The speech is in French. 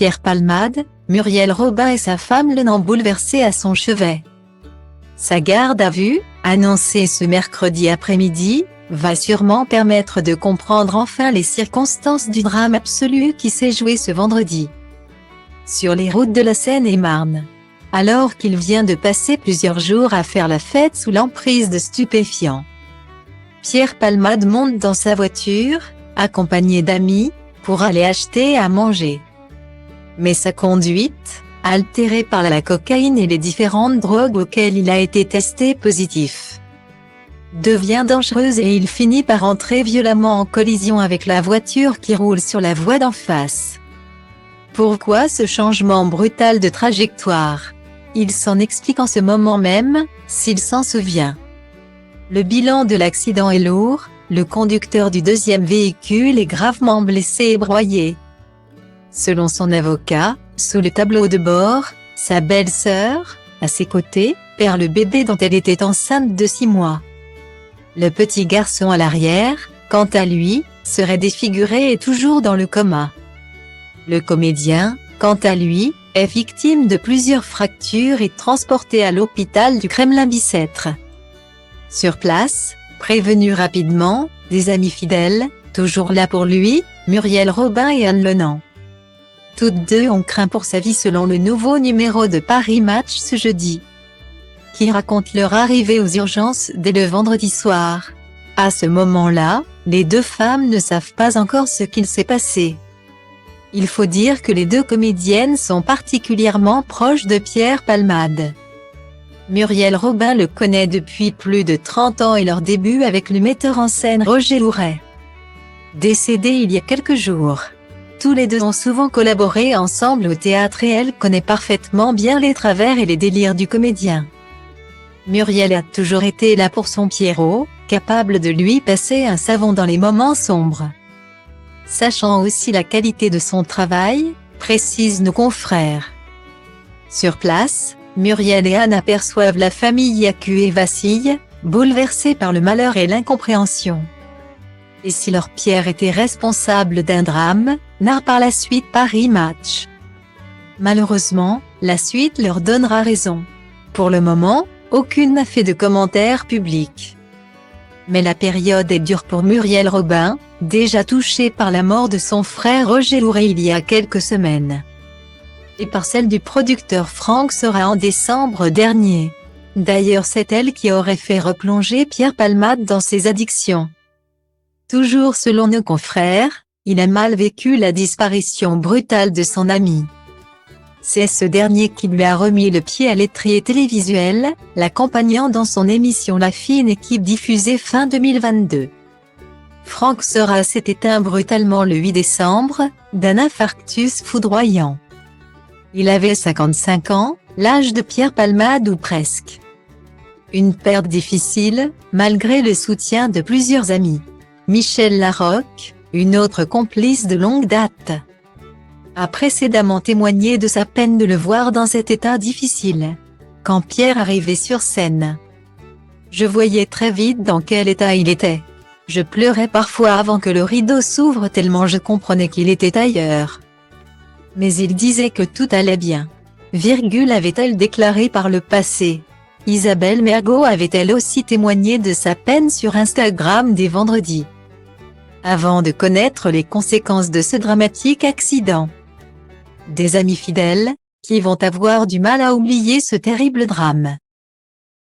Pierre Palmade, Muriel Robin et sa femme l'ont bouleversé à son chevet. Sa garde à vue, annoncée ce mercredi après-midi, va sûrement permettre de comprendre enfin les circonstances du drame absolu qui s'est joué ce vendredi sur les routes de la Seine-et-Marne. Alors qu'il vient de passer plusieurs jours à faire la fête sous l'emprise de stupéfiants. Pierre Palmade monte dans sa voiture, accompagné d'amis, pour aller acheter à manger. Mais sa conduite, altérée par la cocaïne et les différentes drogues auxquelles il a été testé positif, devient dangereuse et il finit par entrer violemment en collision avec la voiture qui roule sur la voie d'en face. Pourquoi ce changement brutal de trajectoire? Il s'en explique en ce moment même, s'il s'en souvient. Le bilan de l'accident est lourd, le conducteur du deuxième véhicule est gravement blessé et broyé. Selon son avocat, sous le tableau de bord, sa belle-sœur, à ses côtés, perd le bébé dont elle était enceinte de 6 mois. Le petit garçon à l'arrière, quant à lui, serait défiguré et toujours dans le coma. Le comédien, quant à lui, est victime de plusieurs fractures et transporté à l'hôpital du Kremlin-Bicêtre. Sur place, prévenus rapidement, des amis fidèles, toujours là pour lui, Muriel Robin et Anne Lenant. Toutes deux ont craint pour sa vie selon le nouveau numéro de Paris Match ce jeudi, qui raconte leur arrivée aux urgences dès le vendredi soir. À ce moment-là, les deux femmes ne savent pas encore ce qu'il s'est passé. Il faut dire que les deux comédiennes sont particulièrement proches de Pierre Palmade. Muriel Robin le connaît depuis plus de 30 ans et leur début avec le metteur en scène Roger Louret, décédé il y a quelques jours. Tous les deux ont souvent collaboré ensemble au théâtre et elle connaît parfaitement bien les travers et les délires du comédien. Muriel a toujours été là pour son Pierrot, capable de lui passer un savon dans les moments sombres. Sachant aussi la qualité de son travail, précisent nos confrères. Sur place, Muriel et Anne aperçoivent la famille accue et vacille, bouleversée par le malheur et l'incompréhension. Et si leur Pierre était responsable d'un drame, narre par la suite Paris Match. Malheureusement, la suite leur donnera raison. Pour le moment, aucune n'a fait de commentaires publics. Mais la période est dure pour Muriel Robin, déjà touchée par la mort de son frère Roger Louret il y a quelques semaines. Et par celle du producteur Franck Sera en décembre dernier. D'ailleurs c'est elle qui aurait fait replonger Pierre Palmade dans ses addictions. Toujours selon nos confrères, il a mal vécu la disparition brutale de son ami. C'est ce dernier qui lui a remis le pied à l'étrier télévisuel, l'accompagnant dans son émission La Fine Équipe diffusée fin 2022. Franck Sera s'est éteint brutalement le 8 décembre, d'un infarctus foudroyant. Il avait 55 ans, l'âge de Pierre Palmade ou presque. Une perte difficile, malgré le soutien de plusieurs amis. Michel Larocque, une autre complice de longue date, a précédemment témoigné de sa peine de le voir dans cet état difficile. Quand Pierre arrivait sur scène, je voyais très vite dans quel état il était. Je pleurais parfois avant que le rideau s'ouvre tellement je comprenais qu'il était ailleurs. Mais il disait que tout allait bien. Avait-elle déclaré par le passé. Isabelle Mergo avait-elle aussi témoigné de sa peine sur Instagram dès vendredi, avant de connaître les conséquences de ce dramatique accident. Des amis fidèles, qui vont avoir du mal à oublier ce terrible drame.